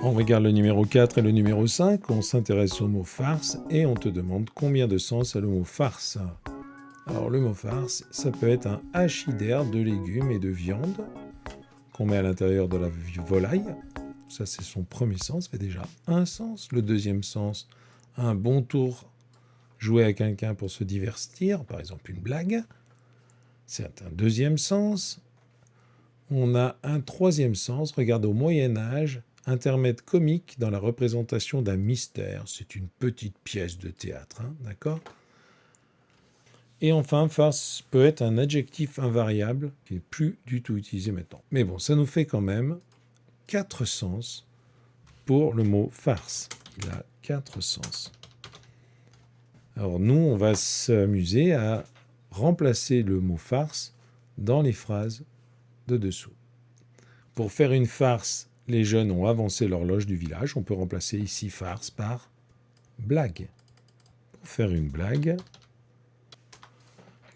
On regarde le numéro 4 et le numéro 5, on s'intéresse au mot farce et on te demande combien de sens a le mot farce. Alors le mot farce, ça peut être un hachis d'air de légumes et de viande qu'on met à l'intérieur de la volaille. Ça c'est son premier sens, fait déjà un sens. Le deuxième sens, un bon tour joué à quelqu'un pour se divertir, par exemple une blague. C'est un deuxième sens. On a un troisième sens, regarde au Moyen-Âge, intermède comique dans la représentation d'un mystère. C'est une petite pièce de théâtre, hein, d'accord ? Et enfin, farce peut être un adjectif invariable qui n'est plus du tout utilisé maintenant. Mais bon, ça nous fait quand même 4 sens pour le mot farce. Il a 4 sens. Alors nous, on va s'amuser à remplacer le mot farce dans les phrases de dessous. Pour faire une farce, les jeunes ont avancé l'horloge du village. On peut remplacer ici farce par blague. Pour faire une blague,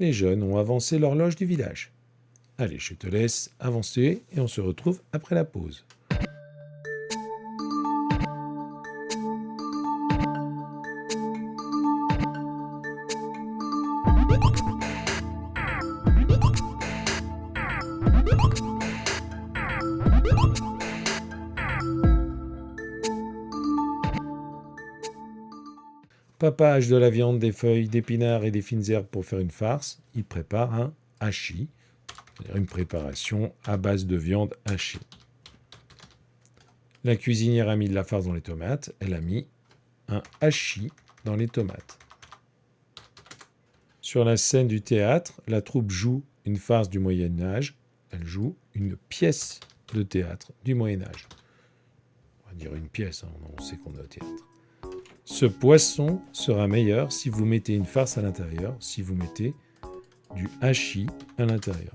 les jeunes ont avancé l'horloge du village. Allez, je te laisse avancer et on se retrouve après la pause. Papa hache de la viande, des feuilles, d'épinards et des fines herbes pour faire une farce. Il prépare un hachis, c'est-à-dire une préparation à base de viande hachée. La cuisinière a mis de la farce dans les tomates. Elle a mis un hachis dans les tomates. Sur la scène du théâtre, la troupe joue une farce du Moyen-Âge. Elle joue une pièce de théâtre du Moyen-Âge. On va dire une pièce, hein, on sait qu'on est au théâtre. Ce poisson sera meilleur si vous mettez une farce à l'intérieur, si vous mettez du hachis à l'intérieur.